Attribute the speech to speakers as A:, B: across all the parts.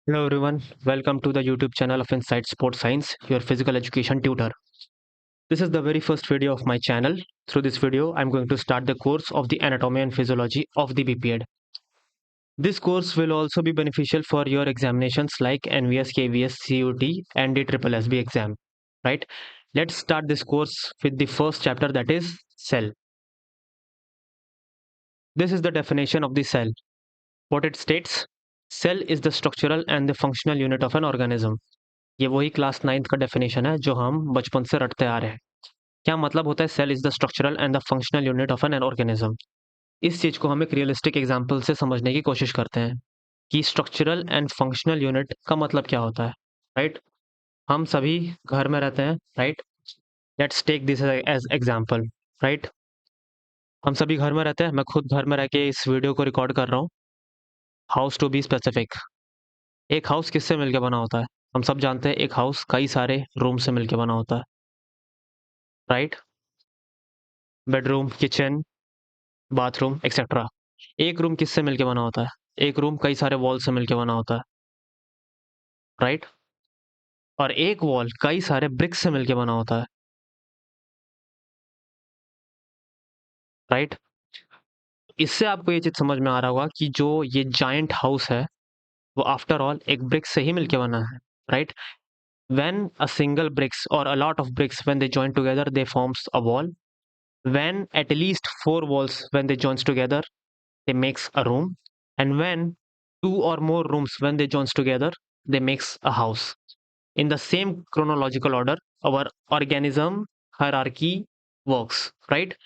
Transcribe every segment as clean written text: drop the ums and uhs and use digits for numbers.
A: Hello everyone, welcome to the YouTube channel of Inside Sports Science, your physical education tutor. This is the very first video of my channel. Through this video, I'm going to start the course of the anatomy and physiology of the BPED. This course will also be beneficial for your examinations like NVS, KVS, CUT and the SSSB exam, right? Let's start this course with the first chapter, that is cell. This is the definition of the cell. What it states: cell is the structural and the functional unit of an organism. ये वही class 9th का definition है जो हम बचपन से रटते आ रहे हैं। क्या मतलब होता है cell is the structural and the functional unit of an organism. इस चीज को हम एक रियलिस्टिक एग्जांपल से समझने की कोशिश करते हैं कि स्ट्रक्चरल एंड फंक्शनल यूनिट का मतलब क्या होता है, राइट। हम सभी घर में रहते हैं, right. Let's take this as example, right. हम सभी घर में रहते हैं, मैं खुद घर में रह के इस वीडियो को रिकॉर्ड कर रहा हूँ। हाउस टू बी स्पेसिफिक, एक हाउस किससे मिलकर बना होता है? हम सब जानते हैं एक हाउस कई सारे रूम से मिलकर बना होता है, right. Bedroom, kitchen, bathroom etcetera. एक रूम किससे मिलके बना होता है? एक रूम कई सारे वॉल से मिलके बना होता है, राइट। और एक वॉल कई सारे ब्रिक्स से मिलके बना होता है, राइट। इससे आपको ये चीज समझ में आ रहा होगा कि जो ये जायंट हाउस है वो आफ्टर ऑल एक ब्रिक से ही मिलके बना है, right. When a single bricks और a lot of bricks when they join together they forms a wall. When at least 4 walls when they joins together they makes a room, and when 2 or more rooms when they joins together they makes a house. In the same chronological order our organism hierarchy works, right?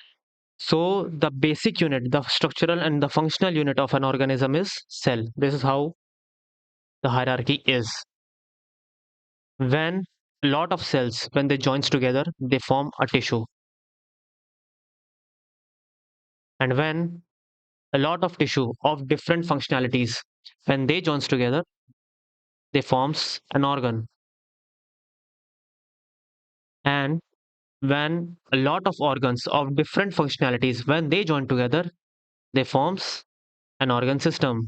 A: So the basic unit, the structural and the functional unit of an organism is cell. This is how the hierarchy is. When a lot of cells when they joins together they form a tissue, and when a lot of tissue of different functionalities when they joins together they forms an organ. And when a lot of organs of different functionalities when they join together they forms an organ system.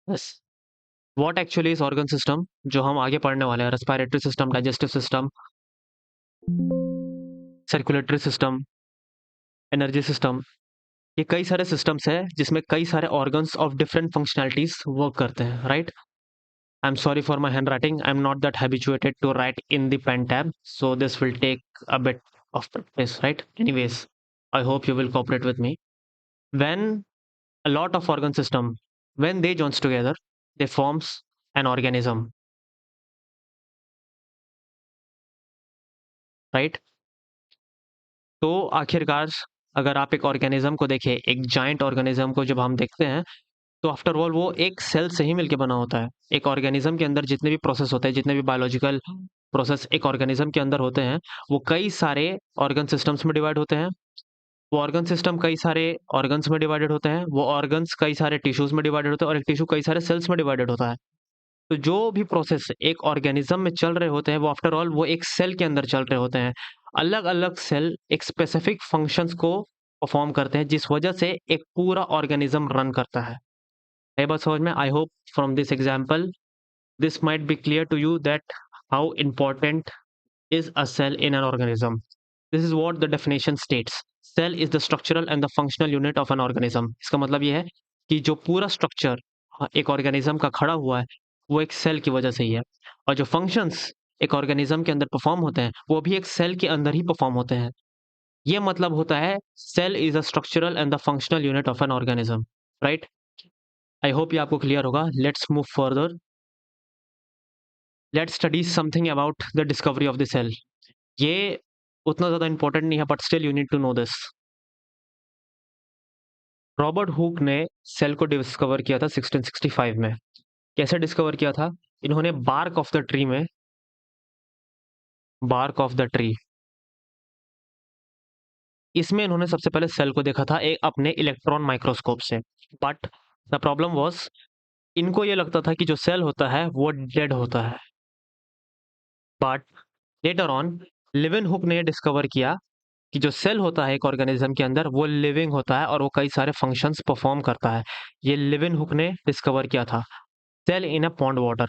A: Yes. What actually is organ system जो हम आगे पढ़ने वाले हैं? Respiratory system, digestive system, circulatory system, energy system, ये कई सारे systems हैं जिसमें कई सारे organs of different functionalities work करते हैं, right. I am sorry for my hand writing, I am not that habituated to write in the pen tab, so this will take a bit of practice, right? Anyways, I hope you will cooperate with me. When a lot of organ system when they joins together they forms an organism, right? तो आखिरकार अगर आप एक organism को देखें, एक giant organism को जब हम देखते हैं तो आफ्टर ऑल वो एक सेल से ही मिलके बना होता है। एक ऑर्गेनिज्म के अंदर जितने भी प्रोसेस होते हैं, जितने भी बायोलॉजिकल प्रोसेस एक ऑर्गेनिज्म के अंदर होते हैं, वो कई सारे ऑर्गन सिस्टम्स में डिवाइड होते हैं। वो ऑर्गन सिस्टम कई सारे ऑर्गन्स में डिवाइडेड होते हैं, वो ऑर्गन्स कई सारे टिश्यूज में डिवाइडेड होते हैं और एक टिश्यू कई सारे सेल्स में डिवाइडेड होता है। तो जो भी प्रोसेस एक ऑर्गेनिज्म में चल रहे होते हैं वो आफ्टर ऑल वो एक सेल के अंदर चल रहे होते हैं। अलग अलग सेल एक स्पेसिफिक फंक्शंस को परफॉर्म करते हैं जिस वजह से एक पूरा ऑर्गेनिज्म रन करता है। ये बात समझ में? I hope from this example this might be clear to you that how important is a cell in an organism. This is what the definition states. Cell is the structural and the functional unit of an organism. इसका मतलब ये है कि जो पूरा structure एक organism का खड़ा हुआ है वो एक सेल की वजह से ही है, और जो फंक्शंस एक ऑर्गेनिज्म के अंदर परफॉर्म होते हैं वो भी एक सेल के अंदर ही परफॉर्म होते हैं। ये मतलब होता है cell is a structural and the functional unit of an organism, right. I hope ये आपको क्लियर होगा। Let's move further. Let's study something about the discovery of the cell. ये उतना ज़्यादा इम्पोर्टेंट नहीं है but still you need to know this. Robert Hooke ने cell को डिस्कवर किया था 1665 में। कैसे डिस्कवर किया था? इन्होंने बार्क ऑफ द ट्री में, बार्क ऑफ द ट्री, इसमें इन्होंने सबसे पहले सेल को देखा था एक अपने इलेक्ट्रॉन माइक्रोस्कोप से। बट द प्रॉब्लम वाज इनको ये लगता था कि जो सेल होता है वो डेड होता है। But later on living hook ने डिस्कवर किया कि जो सेल होता है एक ऑर्गेनिज्म के अंदर वो लिविंग होता है और वो कई सारे फंक्शंस परफॉर्म करता है। ये लिविन हुक ने डिस्कवर किया था। cell in a pond water,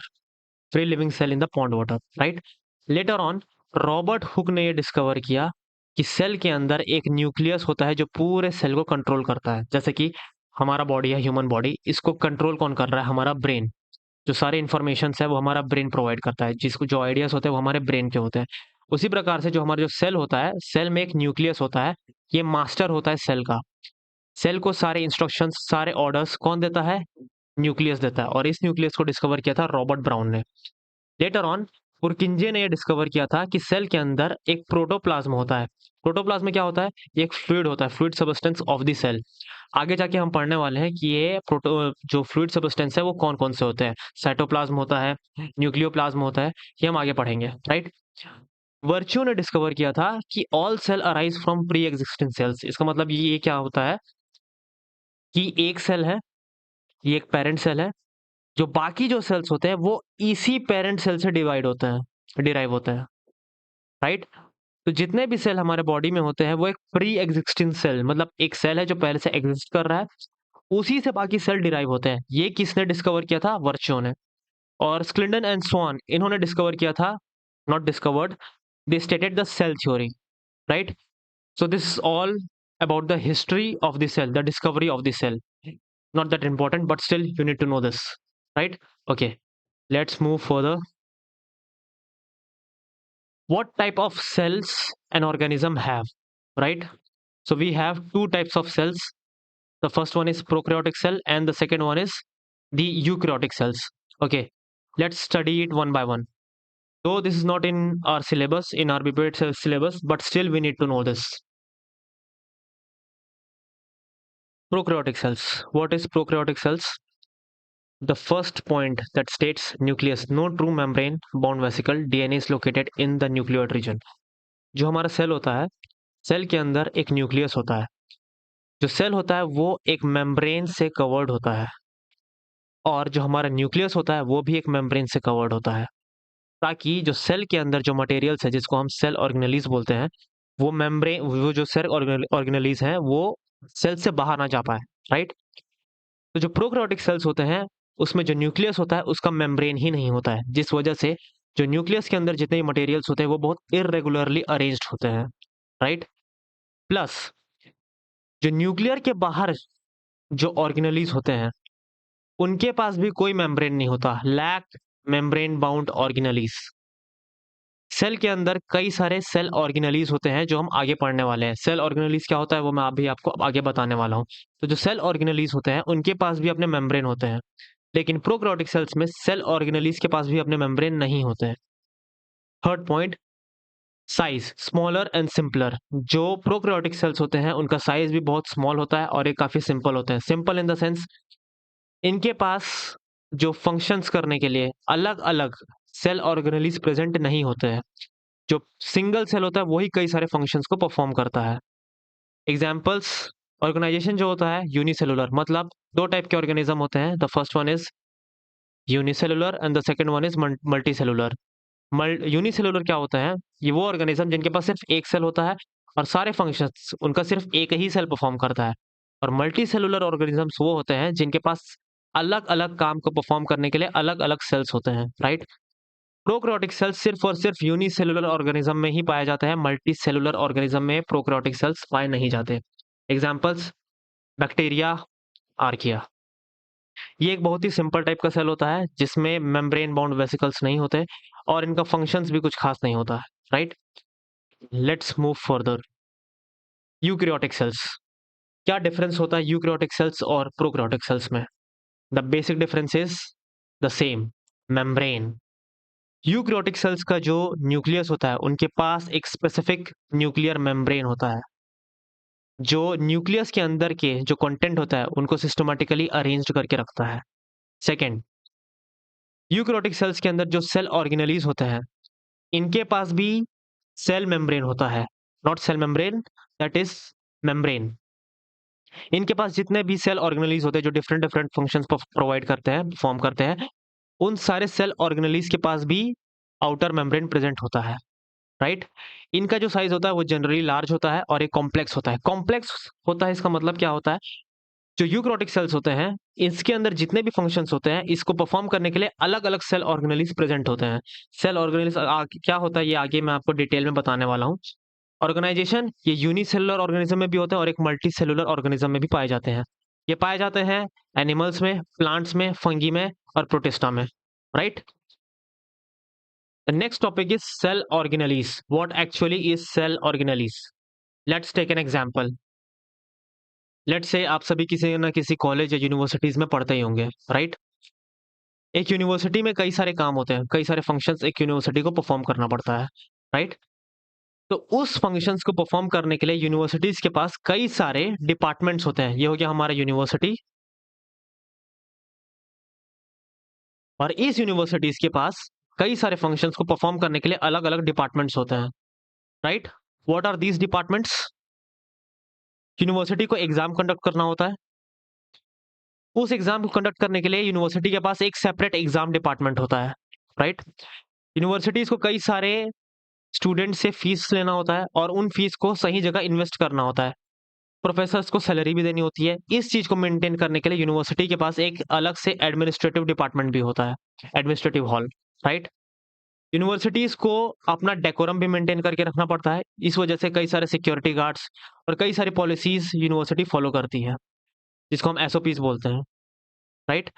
A: free living cell in the pond water, right? Later on, Robert Hooke ने ये डिस्कवर किया कि सेल के अंदर एक न्यूक्लियस होता है जो पूरे सेल को कंट्रोल करता है। जैसे कि हमारा बॉडी है, ह्यूमन बॉडी, इसको कंट्रोल कौन कर रहा है? हमारा ब्रेन। जो सारे इन्फॉर्मेशन है वो हमारा ब्रेन प्रोवाइड करता है, जिसको जो आइडियाज होते हैं वो हमारे ब्रेन के होते हैं। उसी प्रकार से जो हमारा जो सेल होता है, सेल में एक न्यूक्लियस होता है, ये मास्टर होता है सेल का। सेल को सारे इंस्ट्रक्शंस, सारे ऑर्डर्स कौन देता है? न्यूक्लियस देता है। और इस न्यूक्लियस को डिस्कवर किया था रॉबर्ट ब्राउन ने। लेटर ऑन पुरकिंजे ने यह डिस्कवर किया था कि सेल के अंदर एक प्रोटोप्लाज्म होता है। प्रोटोप्लाज्म में क्या होता है? ये एक फ्लूइड होता है, fluid substance of the cell. आगे जाके हम पढ़ने वाले हैं कि ये प्रोटो जो फ्लूइड सबस्टेंस है वो कौन कौन से होते हैं। साइटोप्लाज्म होता है, न्यूक्लियोप्लाज्म होता है, ये हम आगे पढ़ेंगे, राइट? वर्च्यू ने डिस्कवर किया था कि all cell arise from pre existing cells. इसका मतलब ये क्या होता है कि एक सेल है, ये एक पेरेंट सेल है, जो बाकी जो सेल्स होते हैं वो इसी पेरेंट सेल से डिवाइड होते हैं, डिराइव होते हैं, राइट? तो जितने भी सेल हमारे बॉडी में होते हैं वो एक प्री एग्जिस्टिंग सेल, मतलब एक सेल है जो पहले से एग्जिस्ट कर रहा है, उसी से बाकी सेल डिराइव होते हैं। ये किसने डिस्कवर किया था? वर्च्यू ने। और स्क्लिंडन एंड स्वान, इन्होंने डिस्कवर किया था, not discovered, they stated the cell theory, right? So this is all about the history of the cell, the discovery of the cell. Not that important, but still you need to know this, right? Okay, let's move further. What type of cells an organism have, right? So we have two types of cells. The first one is prokaryotic cell and the second one is the eukaryotic cells. Okay, let's study it one by one. Though this is not in our syllabus, in our BPED syllabus, but still we need to know this. Prokaryotic cells. What is prokaryotic cells? The first point that states nucleus, no true membrane bound vesicle, DNA is located in the nucleoid region. जो हमारा cell होता है, cell के अंदर एक nucleus होता है। जो सेल होता है वो एक मेम्ब्रेन से कवर्ड होता है, और जो हमारा न्यूक्लियस होता है वो भी एक मेम्ब्रेन से कवर्ड होता है, ताकि जो सेल के अंदर जो मटेरियल्स है जिसको हम सेल ऑर्गेनेलिज बोलते हैं, वो मेम्ब्रेन, वो जो सेल ऑर्गेनेलिज हैं वो सेल से बाहर ना जा पाए, राइट? तो जो प्रोकैरियोटिक सेल्स होते हैं उसमें जो न्यूक्लियस होता है उसका मेम्ब्रेन ही नहीं होता है, जिस वजह से जो न्यूक्लियस के अंदर जितने भी मटेरियल्स होते हैं वो बहुत इरेगुलरली अरेंज्ड होते हैं, राइट? प्लस जो न्यूक्लियर के बाहर जो ऑर्गेनेलिज होते हैं उनके पास भी कोई मेम्ब्रेन नहीं होता, lack membrane bound organelles. Cell के अंदर कई सारे सेल ऑर्गेनेलिज होते हैं जो हम आगे पढ़ने वाले हैं। सेल ऑर्गेनेलिज क्या होता है वो मैं अभी आपको आगे बताने वाला हूँ। तो जो सेल ऑर्गेनेलिज होते हैं उनके पास भी अपने मेम्ब्रेन होते हैं, लेकिन प्रोकैरियोटिक सेल्स में सेल ऑर्गेनेलिज के पास भी अपने मेम्ब्रेन नहीं होते हैं। Third point, size, smaller and simpler. जो प्रोकैरियोटिक सेल्स होते हैं उनका साइज भी बहुत स्मॉल होता है और ये काफी सिंपल होते हैं। सिंपल इन द सेंस इनके पास जो फंक्शंस करने के लिए अलग अलग सेल ऑर्गेनेलिज प्रेजेंट नहीं होते हैं। जो सिंगल सेल होता है वही कई सारे फंक्शंस को परफॉर्म करता है। एग्जाम्पल्स, ऑर्गेनाइजेशन जो होता है यूनिसेलुलर, मतलब दो टाइप के ऑर्गेनिज्म होते हैं। The first one is unicellular and the second one is multicellular. Unicellular क्या होता है? ये वो ऑर्गेनिज्म जिनके पास सिर्फ एक सेल होता है और सारे फंक्शंस उनका सिर्फ एक ही सेल परफॉर्म करता है। और मल्टी सेलुलर ऑर्गेनिजम्स वो होते हैं जिनके पास अलग अलग काम को परफॉर्म करने के लिए अलग अलग सेल्स होते हैं, राइट? प्रोकैरियोटिक सेल्स सिर्फ और सिर्फ यूनिसेलुलर ऑर्गेनिज्म में ही पाया जाता है, मल्टी सेलुलर ऑर्गेनिज्म में प्रोकैरियोटिक सेल्स पाए नहीं जाते। Examples, bacteria, archaea. ये एक बहुत ही सिंपल टाइप का सेल होता है जिसमें मेम्ब्रेन बाउंड वेसिकल्स नहीं होते और इनका फंक्शंस भी कुछ खास नहीं होता है, right? Let's move further. Eukaryotic cells, क्या डिफरेंस होता है यूकैरियोटिक सेल्स और प्रोकैरियोटिक सेल्स में? The basic difference is the same, membrane. Eukaryotic cells का जो न्यूक्लियस होता है उनके पास एक स्पेसिफिक न्यूक्लियर मेम्ब्रेन होता है, जो न्यूक्लियस के अंदर के जो कंटेंट होता है उनको सिस्टमैटिकली अरेंज्ड करके रखता है। सेकेंड, यूकैरियोटिक सेल्स के अंदर जो सेल ऑर्गेनेलिज होते हैं इनके पास भी सेल मेम्ब्रेन होता है, not cell membrane, that is membrane. इनके पास जितने भी सेल ऑर्गेनेलिज होते हैं जो डिफरेंट डिफरेंट फंक्शंस प्रोवाइड करते हैं, परफॉर्म करते हैं, उन सारे सेल ऑर्गेनेलिज के पास भी आउटर मेम्ब्रेन प्रेजेंट होता है, राइट? इनका जो साइज होता है वो जनरली लार्ज होता है और एक कॉम्प्लेक्स होता है। कॉम्प्लेक्स होता है इसका मतलब क्या होता है? जो यूकैरियोटिक सेल्स होते हैं, इसके अंदर जितने भी फंक्शंस होते हैं, इसको परफॉर्म करने के लिए अलग-अलग सेल ऑर्गेनेल्स प्रेजेंट होते हैं। सेल ऑर्गेनेल्स क्या होता है, ये आगे मैं आपको डिटेल में बताने वाला हूँ। ऑर्गेनाइजेशन ये यूनिसेलुलर ऑर्गेनिज्म में भी होता है और एक मल्टी सेलुलर ऑर्गेनिज्म में भी पाए जाते हैं। ये पाए जाते हैं एनिमल्स में, प्लांट्स में, फंगी में और प्रोटिस्टा में, right? The next topic is cell organelles. What actually is cell organelles? Let's take an example. Let's say आप सभी किसी ना किसी कॉलेज या यूनिवर्सिटीज में पढ़ते ही होंगे, राइट? एक यूनिवर्सिटी में कई सारे काम होते हैं, कई सारे फंक्शंस एक यूनिवर्सिटी को परफॉर्म करना पड़ता है, राइट? तो उस फंक्शंस को परफॉर्म करने के लिए यूनिवर्सिटीज के पास कई सारे डिपार्टमेंट्स होते हैं। ये हो गया हमारा यूनिवर्सिटी, और इस यूनिवर्सिटीज के पास कई सारे फंक्शंस को परफॉर्म करने के लिए अलग-अलग डिपार्टमेंट्स होते हैं, right? What are these departments? University को एग्जाम कंडक्ट करना होता है। उस एग्जाम को कंडक्ट करने के लिए यूनिवर्सिटी के पास एक सेपरेट एग्जाम डिपार्टमेंट होता है, राइट? यूनिवर्सिटीज को कई सारे स्टूडेंट से फीस लेना होता है और उन फीस को सही जगह इन्वेस्ट करना होता है। प्रोफेसर्स को सैलरी भी देनी होती है। इस चीज को मेंटेन करने के लिए यूनिवर्सिटी के पास एक अलग से एडमिनिस्ट्रेटिव डिपार्टमेंट भी होता है, एडमिनिस्ट्रेटिव हॉल, राइट? यूनिवर्सिटीज को अपना डेकोरम भी मेंटेन करके रखना पड़ता है। इस वजह से कई सारे सिक्योरिटी गार्ड्स और कई सारी पॉलिसीज यूनिवर्सिटी फॉलो करती है, जिसको हम एसओपीज बोलते हैं, राइट?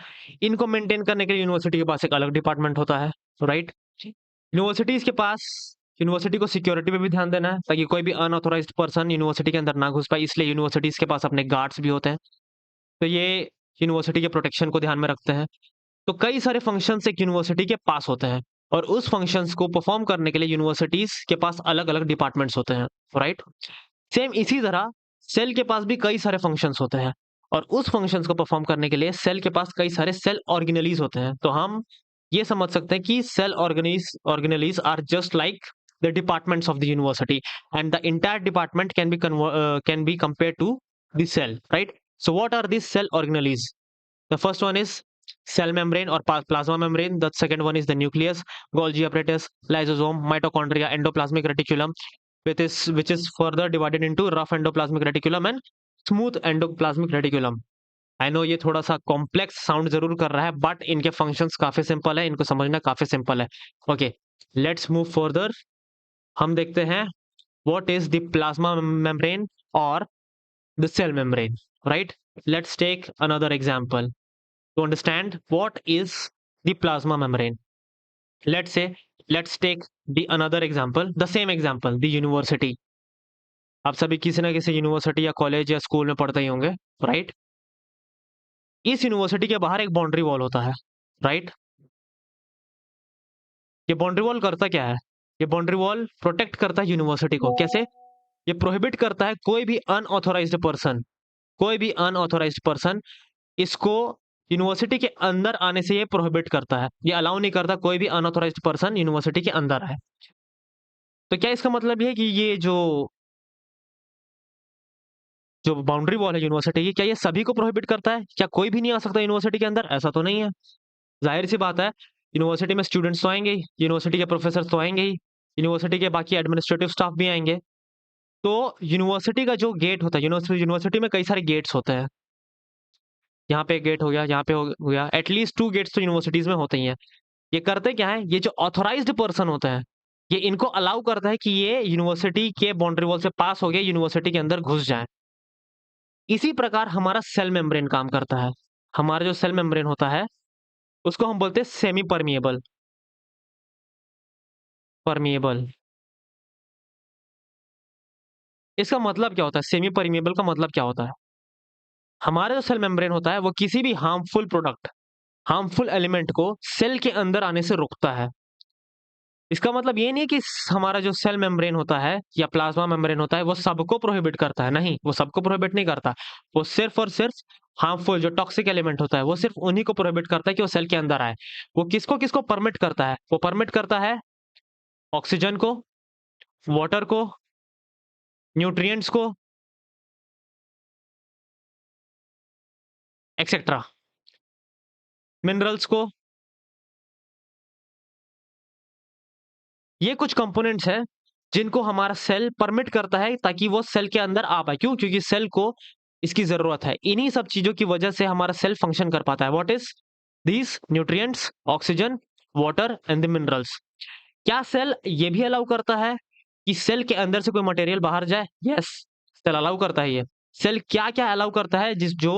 A: इनको मेंटेन करने के लिए यूनिवर्सिटी के पास एक अलग डिपार्टमेंट होता है, राइट? यूनिवर्सिटीज के पास यूनिवर्सिटी को सिक्योरिटी पे भी ध्यान देना है, ताकि कोई भी अनऑथोराइज्ड पर्सन यूनिवर्सिटी के अंदर ना घुस पाए, इसलिए यूनिवर्सिटीज के पास अपने गार्ड्स भी होते हैं। तो ये यूनिवर्सिटी के प्रोटेक्शन को ध्यान में रखते हैं। तो कई सारे फंक्शंस एक यूनिवर्सिटी के पास होते हैं, और उस फंक्शंस को परफॉर्म करने के लिए यूनिवर्सिटीज के पास अलग-अलग डिपार्टमेंट्स होते हैं, राइट? सेम इसी तरह सेल के पास भी कई सारे फंक्शंस होते हैं, और उस फंक्शंस को परफॉर्म करने के लिए सेल के पास कई सारे सेल ऑर्गेनेलीज होते हैं। तो हम ये समझ सकते हैं कि cell organelles are just like the departments of the university, and the entire department can be compared to the cell, right? So what are these cell organelles? The first one is cell membrane or plasma membrane. The second one is the nucleus, Golgi apparatus, lysosome, mitochondria, endoplasmic reticulum, which is further divided into rough endoplasmic reticulum and smooth endoplasmic reticulum. I know ये थोड़ा सा complex sound जरूर कर रहा है, but इनके functions काफी simple है, इनको समझना काफी सिंपल है। Okay, let's move further. हम देखते हैं what is the plasma membrane और the cell membrane, right? Let's take another example to understand what is the plasma membrane. Let's take the another example, the same example, the university. आप सभी किसी ना किसी university या college या school में पढ़ते ही होंगे, राइट? इस यूनिवर्सिटी के बाहर एक बाउंड्री वॉल होता है, राइट? ये बाउंड्री वॉल करता क्या है? ये बाउंड्री वॉल प्रोटेक्ट करता है यूनिवर्सिटी को। कैसे? ये प्रोहिबिट करता है कोई भी अनऑथोराइज्ड पर्सन इसको यूनिवर्सिटी के अंदर आने से ये प्रोहिबिट करता है। ये अलाउ नहीं करता कोई भी अनऑथोराइज्ड पर्सन यूनिवर्सिटी के अंदर आए। तो क्या इसका मतलब ये है कि ये जो जो बाउंड्री वॉल है यूनिवर्सिटी की, क्या ये सभी को प्रोहिबिट करता है? क्या कोई भी नहीं आ सकता यूनिवर्सिटी के अंदर? ऐसा तो नहीं है। जाहिर सी बात है, यूनिवर्सिटी में स्टूडेंट्स तो आएंगे ही, यूनिवर्सिटी के प्रोफेसर तो आएंगे ही, यूनिवर्सिटी के बाकी एडमिनिस्ट्रेटिव स्टाफ भी आएंगे। तो यूनिवर्सिटी का जो गेट होता है, यूनिवर्सिटी में कई सारे गेट्स होते हैं। यहाँ पे एक गेट हो गया, यहाँ पे हो गया, एटलीस्ट 2 गेट्स तो यूनिवर्सिटीज में होते ही हैं। ये करते क्या है, ये जो ऑथोराइज्ड पर्सन होता है, ये इनको अलाउ करता है कि ये यूनिवर्सिटी के बाउंड्री वॉल से पास हो गए, यूनिवर्सिटी के अंदर घुस जाए। इसी प्रकार हमारा सेल मेम्ब्रेन काम करता है। हमारा जो सेल मेम्ब्रेन होता है, उसको हम बोलते हैं सेमी परमिएबल। परमिएबल इसका मतलब क्या होता है? सेमी परमिएबल का मतलब क्या होता है? हमारा जो सेल मेम्ब्रेन होता है, वो किसी भी हार्मफुल एलिमेंट को सेल के अंदर आने से रोकता है। इसका मतलब ये नहीं है कि हमारा जो सेल मेम्ब्रेन होता है या प्लाज्मा मेम्ब्रेन होता है, वो सबको प्रोहिबिट करता है। नहीं, वो सबको प्रोहिबिट नहीं करता। वो सिर्फ और सिर्फ हार्मफुल जो टॉक्सिक एलिमेंट होता है, वो सिर्फ उन्हीं को प्रोहिबिट करता है कि वो सेल के अंदर आए। वो किसको किसको परमिट करता है? वो परमिट करता है ऑक्सीजन को, वाटर को, न्यूट्रिएंट्स को, एक्सेट्रा, मिनरल्स को। ये कुछ कंपोनेंट्स हैं जिनको हमारा सेल परमिट करता है ताकि वो सेल के अंदर आ पाए। क्यों? क्योंकि सेल को इसकी जरूरत है। इन्हीं सब चीजों की वजह से हमारा सेल फंक्शन कर पाता है। What is these nutrients, oxygen, water and the minerals. क्या सेल ये भी अलाउ करता है कि सेल के अंदर से कोई मटेरियल बाहर जाए? यस, सेल अलाउ करता है ये। सेल क्या क्या अलाउ करता है जिस जो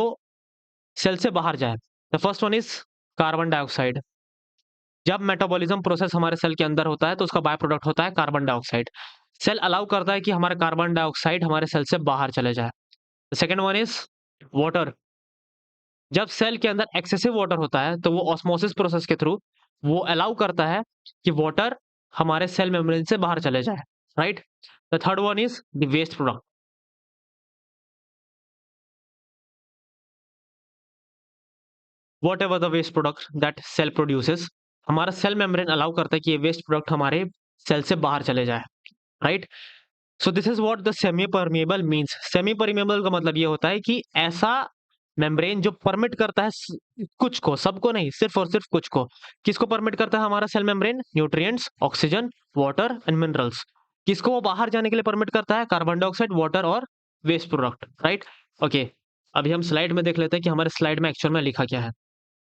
A: सेल से बाहर जाए? The first one is carbon dioxide. जब मेटाबॉलिज्म प्रोसेस हमारे सेल के अंदर होता है तो उसका बाय प्रोडक्ट होता है कार्बन डाइऑक्साइड। सेल अलाउ करता है कि हमारा कार्बन डाइऑक्साइड हमारे सेल से बाहर चले जाए। The second one is water. जब सेल के अंदर एक्सेसिव वाटर होता है तो वो ऑस्मोसिस प्रोसेस के थ्रू वो अलाउ करता है कि वाटर हमारे सेल मेम्ब्रेन से बाहर चले जाए, right? The third one is the waste product. Whatever the waste product that cell produces, हमारा सेल मेम्ब्रेन अलाउ करता है कि ये वेस्ट प्रोडक्ट हमारे सेल से बाहर चले जाए, right? So this is what the semi permeable means. Semi permeable का मतलब ये होता है कि ऐसा मेम्ब्रेन जो परमिट करता है कुछ को, सबको नहीं, सिर्फ और सिर्फ कुछ को। किसको परमिट करता है हमारा cell membrane? Nutrients, oxygen, water and minerals. किसको वो बाहर जाने के लिए परमिट करता है? कार्बन डाइऑक्साइड, वाटर और वेस्ट प्रोडक्ट, राइट? ओके, अभी हम स्लाइड में देख लेते हैं कि हमारे स्लाइड में एक्चुअल में लिखा क्या है।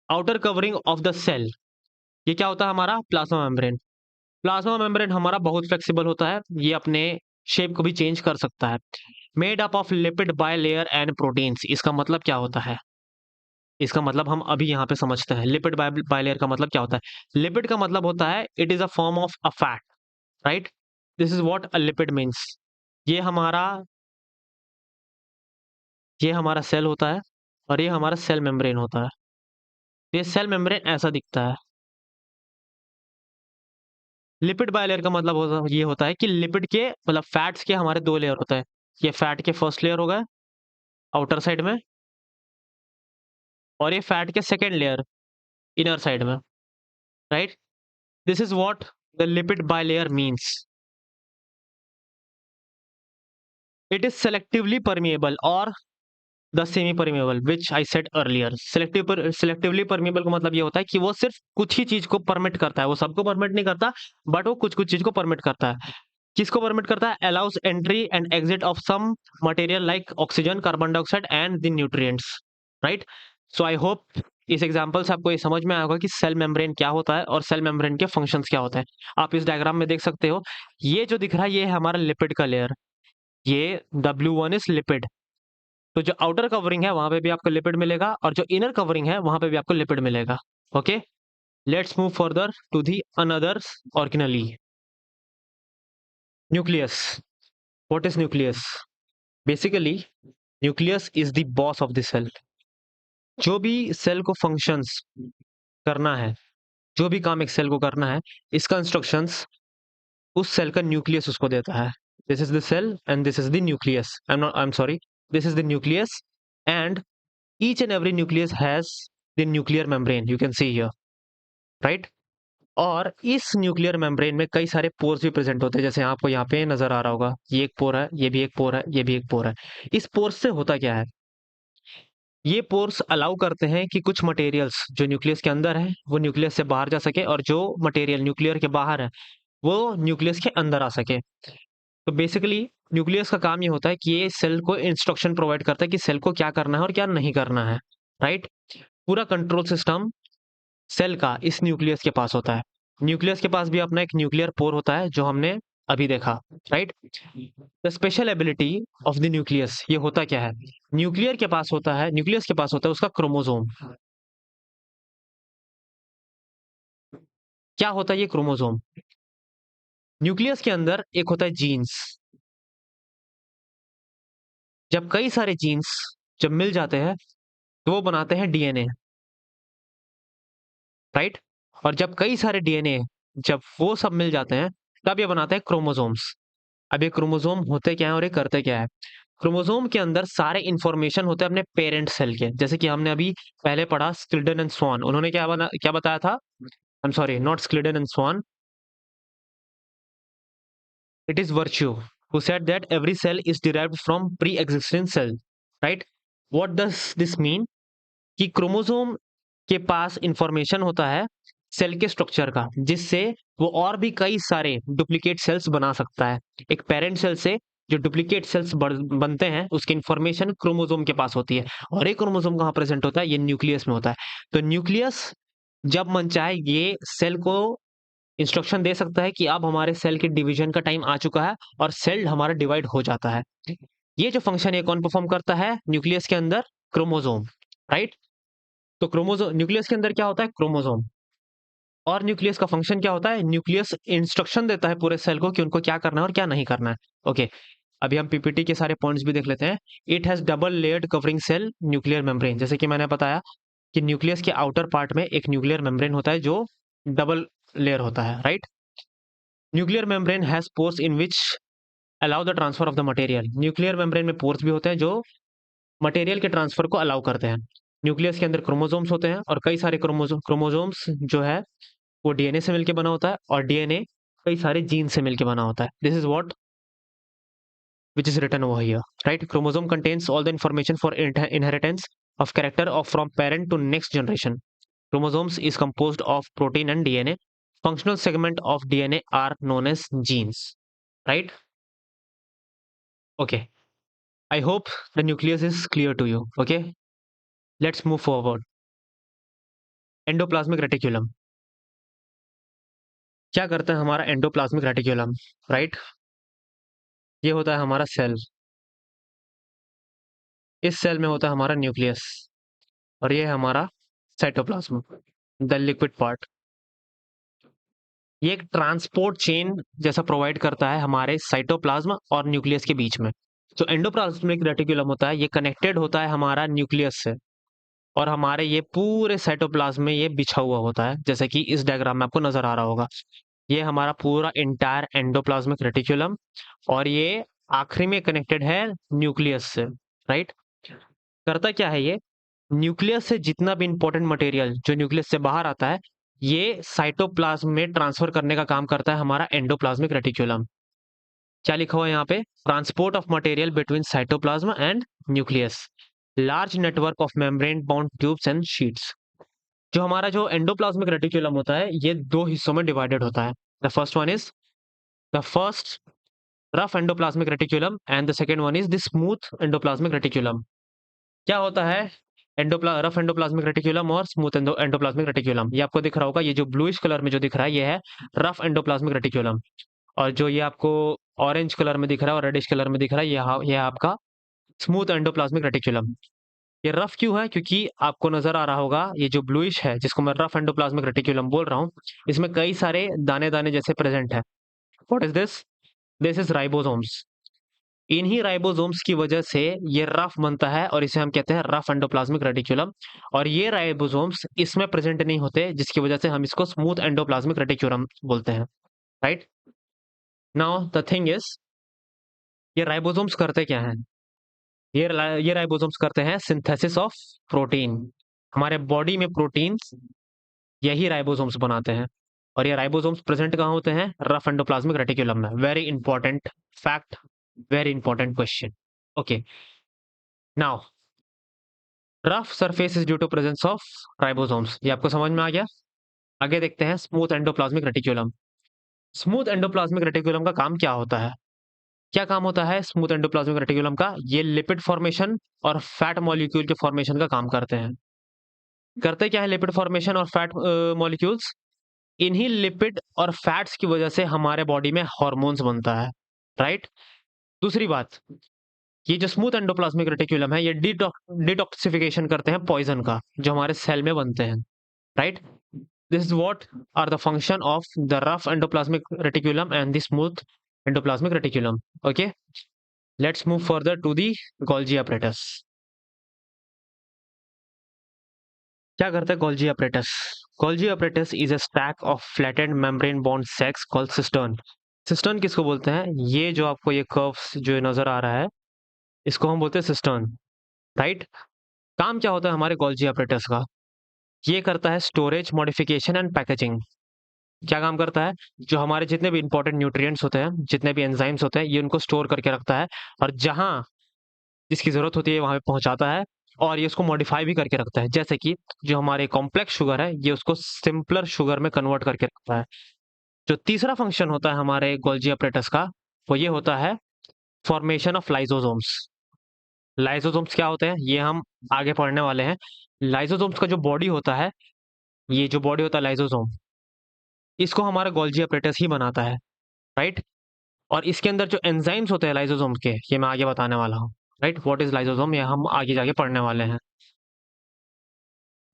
A: Outer covering of the cell, ये क्या होता है हमारा? Plasma membrane. प्लाज्मा मेम्ब्रेन हमारा बहुत फ्लेक्सिबल होता है, ये अपने शेप को भी चेंज कर सकता है। Made up of lipid bilayer and proteins, इसका मतलब क्या होता है? इसका मतलब हम अभी यहाँ पे समझते हैं। लिपिड बायलेयर का मतलब क्या होता है? लिपिड का मतलब होता है it is a form of a fat, right? This is what a lipid means. ये हमारा ये हमारा सेल होता है और ये हमारा सेल मेम्ब्रेन होता है। ये सेल मेम्ब्रेन ऐसा दिखता है। लिपिड बायलेयर का मतलब ये होता है कि लिपिड के मतलब फैट्स के हमारे दो लेयर होते हैं। ये फैट के फर्स्ट लेयर हो गए आउटर साइड में, और ये फैट के सेकेंड लेयर इनर साइड में, right? This is what the lipid bilayer means. It is selectively permeable और the semi permeable which I said earlier. Selectively permeable का मतलब ये होता है कि वो सिर्फ कुछ ही चीज को परमिट करता है, वो सबको परमिट नहीं करता, बट वो कुछ कुछ चीज को परमिट करता है। किसको परमिट करता है? Allows entry and exit of some material like oxygen, carbon dioxide and the nutrients, right? So I hope इस एग्जांपल से आपको ये समझ में आया होगा कि सेल मेम्ब्रेन क्या होता है और सेल मेम्ब्रेन के फंक्शंस क्या होते हैं। आप इस डायग्राम में देख सकते हो, ये जो दिख रहा है ये है हमारा लिपिड का लेयर। ये W1 इज लिपिड। तो जो आउटर कवरिंग है वहां पे भी आपको लिपिड मिलेगा और जो इनर कवरिंग है वहां पे भी आपको लिपिड मिलेगा। Okay, let's move further to the another organelle. Nucleus. What is nucleus? Basically nucleus is the boss of the cell. जो भी सेल को फंक्शंस करना है, जो भी काम एक सेल को करना है, इसका इंस्ट्रक्शंस उस सेल का न्यूक्लियस उसको देता है। This is the cell and this is the nucleus. I am sorry, this is the nucleus and each and every nucleus has the nuclear membrane, you can see here, right? और इस nuclear membrane में कई सारे pores भी present होते हैं, जैसे आपको यहाँ पे नजर आ रहा होगा, ये एक पोर है, ये भी एक पोर है, ये भी एक पोर है। इस पोर्स से होता क्या है? ये पोर्स अलाउ करते हैं कि कुछ मटेरियल्स जो न्यूक्लियस के अंदर है वो न्यूक्लियस से बाहर जा सके, और जो मटेरियल न्यूक्लियर के बाहर है वो न्यूक्लियस के अंदर आ सके। तो बेसिकली न्यूक्लियस का काम ये होता है कि ये सेल को इंस्ट्रक्शन प्रोवाइड करता है कि सेल को क्या करना है और क्या नहीं करना है, राइट? पूरा कंट्रोल सिस्टम सेल का इस न्यूक्लियस के पास होता है। न्यूक्लियस के पास भी अपना एक न्यूक्लियर पोर होता है जो हमने अभी देखा, right? The special ability of the nucleus, ये होता क्या है? न्यूक्लियस के पास होता है उसका क्रोमोसोम। क्या होता है ये क्रोमोसोम? न्यूक्लियस के अंदर एक होता है जीन्स। जब कई सारे जीन्स जब मिल जाते हैं तो वो बनाते हैं डीएनए, राइट? और जब कई सारे डीएनए जब वो सब मिल जाते हैं तब ये बनाते हैं क्रोमोसोम्स। अब ये क्रोमोसोम होते क्या है और ये करते क्या है? क्रोमोसोम के अंदर सारे इंफॉर्मेशन होते हैं अपने पेरेंट सेल के, जैसे कि हमने अभी पहले पढ़ा स्क्लिडन एंड स्वान, उन्होंने क्या बताया था? I am sorry, not Schleiden and Schwann, it is Virtue who said that every cell is derived from pre-existing cell, right? What does this mean? कि क्रोमोसोम के पास इंफॉर्मेशन होता है सेल के स्ट्रक्चर का, जिससे वो और भी कई सारे डुप्लीकेट सेल्स बना सकता है। एक पेरेंट सेल से जो डुप्लीकेट सेल्स बनते हैं उसकी इंफॉर्मेशन क्रोमोसोम के पास होती है, और एक क्रोमोसोम कहाँ प्रेजेंट होता है, ये न्यूक्लियस में होता है। तो न्यूक्लियस जब मन चाहे ये सेल को इंस्ट्रक्शन दे सकता है कि अब हमारे सेल के डिवीजन का टाइम आ चुका है, और सेल हमारा डिवाइड हो जाता है। ये जो फंक्शन है कौन परफॉर्म करता है न्यूक्लियस के अंदर, क्रोमोसोम, राइट। तो क्रोमोसोम, न्यूक्लियस के अंदर क्या होता है, क्रोमोसोम। और न्यूक्लियस का फंक्शन क्या होता है, न्यूक्लियस इंस्ट्रक्शन देता है पूरे सेल को कि उनको क्या करना है और क्या नहीं करना है। ओके, अभी हम पीपीटी के सारे पॉइंट्स भी देख लेते हैं। It has double layered covering cell nuclear membrane, जैसे कि मैंने बताया कि न्यूक्लियस के आउटर पार्ट में एक न्यूक्लियर मेम्ब्रेन होता है जो डबल लेयर होता है, right. Nuclear membrane has pores in which allow the transfer of the material, nuclear membrane में पोर्स भी होते हैं जो मटेरियल के ट्रांसफर को अलाउ करते हैं। न्यूक्लियस के अंदर क्रोमोसोम्स होते हैं, और कई सारे क्रोमोसोम्स जो है वो डीएनए से मिलकर बना होता है, और डीएनए कई सारे जीन से मिलकर बना होता है। This is what which is written over here, right? Chromosome contains all the information for inheritance of character of from parent to next generation. Chromosomes is composed of protein and DNA. Functional segment of DNA are known as genes, right? Okay, I hope the nucleus is clear to you. Okay, let's move forward. Endoplasmic reticulum. क्या करता है हमारा endoplasmic reticulum, right? ये होता है हमारा cell, इस cell में होता है हमारा न्यूक्लियस, और ये है हमारा साइटोप्लाज्म, द लिक्विड पार्ट। ये एक ट्रांसपोर्ट चेन जैसा प्रोवाइड करता है हमारे साइटोप्लाज्म और न्यूक्लियस के बीच में। जो एंडोप्लाज्मिक रेटिकुलम होता है ये कनेक्टेड होता है हमारा न्यूक्लियस से, और हमारे ये पूरे साइटोप्लाज्म में ये बिछा हुआ होता है, जैसे कि इस डायग्राम में आपको नजर आ रहा होगा। ये हमारा पूरा इंटायर एंडोप्लाज्मिक रेटिकुलम, और ये आखिरी में कनेक्टेड है न्यूक्लियस से, राइट। करता क्या है ये, न्यूक्लियस से जितना भी इंपॉर्टेंट मटेरियल जो न्यूक्लियस से बाहर आता है ये साइटोप्लाज्म में ट्रांसफर करने का काम करता है हमारा एंडोप्लाज्मिक रेटिकुलम। क्या लिखा हुआ है यहाँ पे, transport of material between cytoplasm and nucleus, large network of membrane bound tubes and sheets. जो हमारा जो एंडोप्लाज्मिक रेटिकुलम होता है ये दो हिस्सों में डिवाइडेड होता है। The first one is the first rough endoplasmic reticulum and the second one is the smooth endoplasmic reticulum. क्या होता है रफ एंडोप्लाज्मिक रेटिकुलम और स्मूथ एंडोप्लाज्मिक रेटिकुलम, ये आपको दिख रहा होगा, ये जो ब्लूइश कलर में जो दिख रहा है ये है रफ एंडोप्लाज्मिक रेटिकुलम, और जो ये आपको ऑरेंज कलर में दिख रहा है और रेडिश कलर में दिख रहा है ये है आपका स्मूथ एंडोप्लाज्मिक रेटिकुलम। ये रफ क्यों है, क्योंकि आपको नजर आ रहा होगा ये जो ब्लूइश है जिसको मैं रफ एंडोप्लाज्मिक रेटिकुलम बोल रहा हूँ, इसमें कई सारे दाने दाने जैसे प्रेजेंट है। What is this, this is ribosomes. इन्हीं राइबोसोम्स की वजह से ये रफ बनता है, और इसे हम कहते हैं रफ एंडोप्लाज्मिक रेटिकुलम। और ये राइबोसोम्स इसमें प्रेजेंट नहीं होते, जिसकी वजह से हम इसको स्मूथ एंडोप्लाज्मिक रेटिकुलम बोलते हैं, right. Now the thing is, ये राइबोसोम्स करते क्या हैं, ये राइबोसोम्स करते हैं सिंथेसिस ऑफ प्रोटीन। हमारे बॉडी में प्रोटीन्स यही राइबोसोम्स बनाते हैं, और ये राइबोसोम्स प्रेजेंट कहाँ होते हैं, रफ एंडोप्लाज्मिक रेटिकुलम में। Very important fact, very important question. Okay, now rough surface is due to presence of ribosomes, ये आपको समझ में आ गया। आगे देखते हैं smooth endoplasmic reticulum. Smooth endoplasmic reticulum का काम क्या होता है, क्या काम होता है स्मूथ एंडोप्लाज्मिक रेटिकुलम का, ये लिपिड फॉर्मेशन और फैट मॉलिक्यूल के फॉर्मेशन का काम करते हैं। करते क्या है लिपिड फॉर्मेशन और फैट मॉलिक्यूल्स, इन्हीं लिपिड और फैट्स की वजह से हमारे बॉडी में हार्मोन्स बनता है, राइट। दूसरी बात, ये जो स्मूथ एंडोप्लाज्मिक रेटिकुलम है ये डिटॉक्सिफिकेशन करते हैं पॉइजन का जो हमारे सेल में बनते हैं, right. This is what are the function of the rough endoplasmic reticulum and the smooth endoplasmic reticulum. Okay, let's move further to the Golgi apparatus. क्या करता है Golgi apparatus? Golgi apparatus is a stack of flattened membrane bound sacs called cistern. Cistern किसको बोलते हैं, ये जो आपको ये कर्व्स जो नजर आ रहा है इसको हम बोलते हैं सिस्टर्न, राइट। काम क्या होता है हमारे Golgi apparatus का, ये करता है स्टोरेज, मॉडिफिकेशन एंड पैकेजिंग। क्या काम करता है, जो हमारे जितने भी इंपॉर्टेंट न्यूट्रिएंट्स होते हैं, जितने भी एंजाइम्स होते हैं, ये उनको स्टोर करके रखता है, और जहां जिसकी जरूरत होती है वहां पे पहुंचाता है, और ये उसको मॉडिफाई भी करके रखता है। जैसे कि जो हमारे कॉम्प्लेक्स शुगर है ये उसको सिंपलर शुगर में कन्वर्ट करके रखता है। जो तीसरा फंक्शन होता है हमारे गोल्जी अपरेटस का वो ये होता है फॉर्मेशन ऑफ लाइसोसोम्स। लाइसोसोम्स क्या होते हैं ये हम आगे पढ़ने वाले हैं। लाइसोसोम्स का जो बॉडी होता है, ये जो बॉडी होता है लाइसोसोम, इसको हमारा गोल्जी अपरेटस ही बनाता है, राइट। और इसके अंदर जो एंजाइम्स होते हैं लाइसोसोम के, ये मैं आगे बताने वाला हूँ, राइट। व्हाट इज लाइसोसोम, ये हम आगे जाके पढ़ने वाले हैं।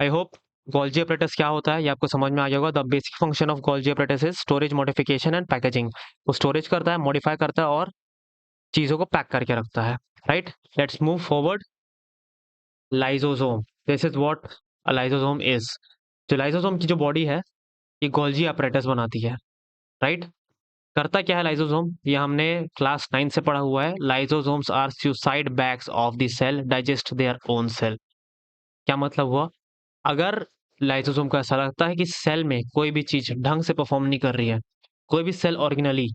A: आई होप गोल्जी अपरेटस क्या होता है ये आपको समझ में आ गया होगा। The basic function of Golgi apparatus is storage, modification and packaging. वो स्टोरेज करता है, मॉडिफाई करता है और चीजों को पैक करके रखता है, right. Let's move forward. Lysosome, this is what a lysosome is. जो लाइसोसोम की जो बॉडी है, ये गोल्जी अपरेटस बनाती है, राइट। करता क्या है लाइसोसोम, ये हमने क्लास 9 से पढ़ा हुआ है। Lysosomes are suicide bags of the cell, digest their own cell. क्या मतलब हुआ, अगर लाइसोसोम को ऐसा लगता है कि सेल में कोई भी चीज ढंग से परफॉर्म नहीं कर रही है, कोई भी सेल ऑर्गेनली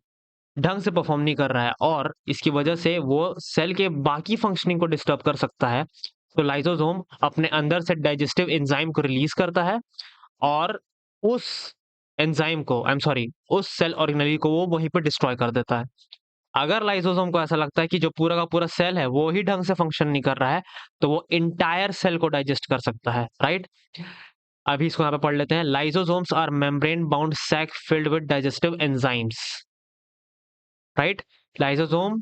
A: ढंग से परफॉर्म नहीं कर रहा है और इसकी वजह से वो सेल के बाकी फंक्शनिंग को डिस्टर्ब कर सकता है, तो लाइसोसोम अपने अंदर से डाइजेस्टिव एंजाइम को रिलीज करता है और उस एंजाइम को, आई एम सॉरी, उस सेल ऑर्गेनली को वो वहीं पे डिस्ट्रॉय कर देता है। अगर लाइसोसोम को ऐसा लगता है कि जो पूरा का पूरा सेल है वो ही ढंग से फंक्शन नहीं कर रहा है, तो वो इंटायर सेल को डाइजेस्ट कर सकता है, राइट। अभी इसको यहाँ पे पढ़ लेते हैं। Lysosomes are membrane bound sac filled with digestive enzymes, right. Lysosome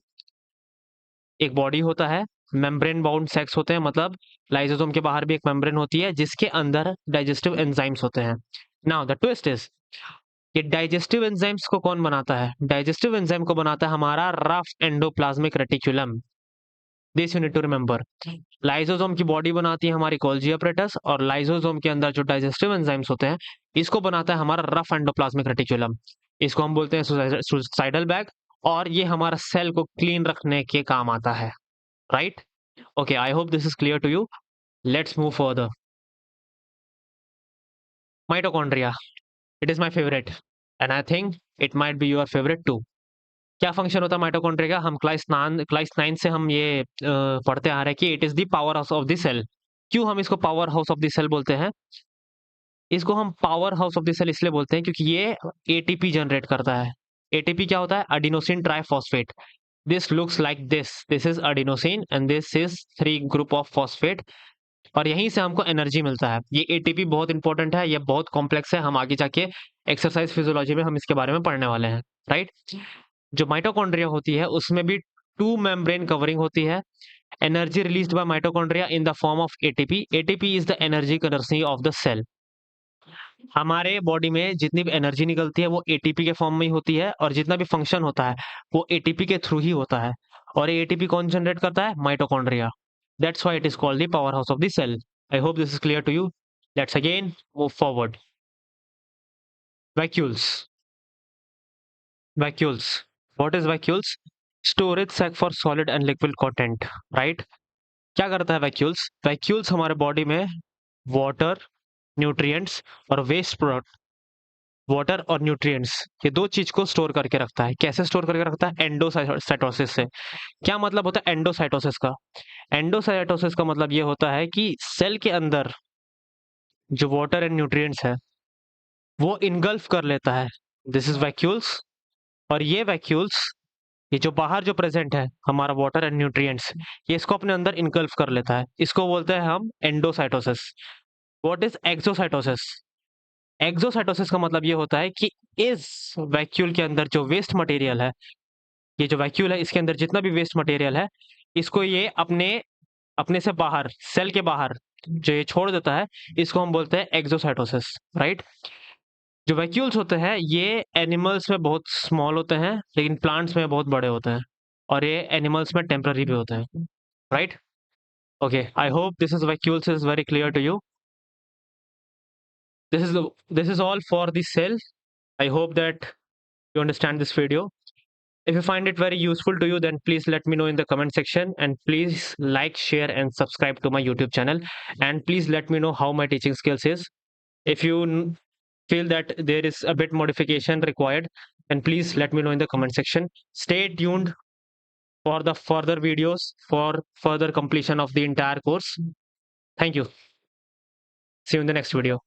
A: एक बॉडी होता है, मेम्ब्रेन बाउंड सैक्स होते हैं, मतलब लाइसोसोम के बाहर भी एक मेम्ब्रेन होती है जिसके अंदर डाइजेस्टिव एंजाइम्स होते हैं। नाउ द ट्विस्ट इज, ये डाइजेस्टिव एंजाइम्स को कौन बनाता है, डाइजेस्टिव एंजाइम को बनाता है हमारा rough endoplasmic reticulum. This you need to remember. Lysosome की बॉडी बनाती है हमारी गोल्जी अपरेटस और लाइसोसोम के अंदर जो डाइजेस्टिव एंजाइम्स होते हैं इसको बनाता है हमारा रफ एंडोप्लाज्मिक रेटिकुलम। इसको हम बोलते हैं सुसाइडल बैग और ये हमारा सेल को क्लीन रखने के काम आता है, right. Okay, I hope this is clear to you. Let's move further. Mitochondria, it is my favourite and I think it might be your favourite too. क्या फंक्शन होता है माइटोकॉन्ड्रिया का, हम क्लास 9 से हम ये पढ़ते आ रहे हैं कि it is the power house of the cell. क्यों हम इसको power house of the cell बोलते हैं, इसको हम power house of the cell इसलिए बोलते हैं क्योंकि ये एटीपी जनरेट करता है। एटीपी क्या होता है, adenosine triphosphate. This looks like this is adenosine and this is 3 group of phosphate और यहीं से हमको एनर्जी मिलता है। ये एटीपी बहुत इंपॉर्टेंट है, ये बहुत कॉम्प्लेक्स है, हम आगे जाके एक्सरसाइज फिजियोलॉजी में हम इसके बारे में पढ़ने वाले हैं, राइट। जो माइटोकॉन्ड्रिया होती है उसमें भी 2 मेम्ब्रेन कवरिंग होती है। Energy released by mitochondria in the form of ATP. ATP is the energy currency of the cell. हमारे बॉडी में जितनी भी एनर्जी निकलती है वो एटीपी के फॉर्म में ही होती है और जितना भी फंक्शन होता है वो एटीपी के थ्रू ही होता है। और ये एटीपी कौन जनरेट करता है, mitochondria. That's why it is called the power house of the cell. I hope this is clear to you. Let's again move forward. Vacuoles, vacuoles, what is vacuoles, storage sac for solid and liquid content, right. क्या करता है vacuoles, vacuoles हमारे body में water, nutrients और waste product, water और nutrients, ये दो चीज को स्टोर करके रखता है। कैसे स्टोर करके रखता है, एंडोसाइटोसिस से। क्या मतलब होता है एंडोसाइटोसिस का, एंडोसाइटोसिस का मतलब ये होता है कि सेल के अंदर जो वाटर एंड न्यूट्रिएंट्स है वो इनगल्फ कर लेता है। This is vacuoles. और ये वैक्यूल्स, ये जो बाहर जो प्रेजेंट है हमारा वाटर एंड न्यूट्रिएंट्स, ये इसको अपने अंदर इनगल्फ कर लेता है, इसको बोलते हैं हम endocytosis. What is exocytosis, exocytosis का मतलब ये होता है कि इस वैक्यूल के अंदर जो वेस्ट मटेरियल है, ये जो वैक्यूल है इसके अंदर जितना भी वेस्ट मटेरियल है इसको ये अपने अपने से बाहर, सेल के बाहर जो ये छोड़ देता है, इसको हम बोलते हैं एक्सोसाइटोसिस, राइट। जो वैक्यूल्स होते हैं ये एनिमल्स में बहुत स्मॉल होते हैं लेकिन प्लांट्स में बहुत बड़े होते हैं और ये एनिमल्स में टेम्पररी भी होते हैं, right. Okay, I hope this is vacuoles is very clear to you. this is the this is all for the cell. I hope that you understand this video. If you find it very useful to you, then please let me know in the comment section and please like, share and subscribe to my YouTube channel, and please let me know how my teaching skills is. If you feel that there is a bit modification required, then please let me know in the comment section. Stay tuned for the further videos for further completion of the entire course. Thank you. See you in the next video.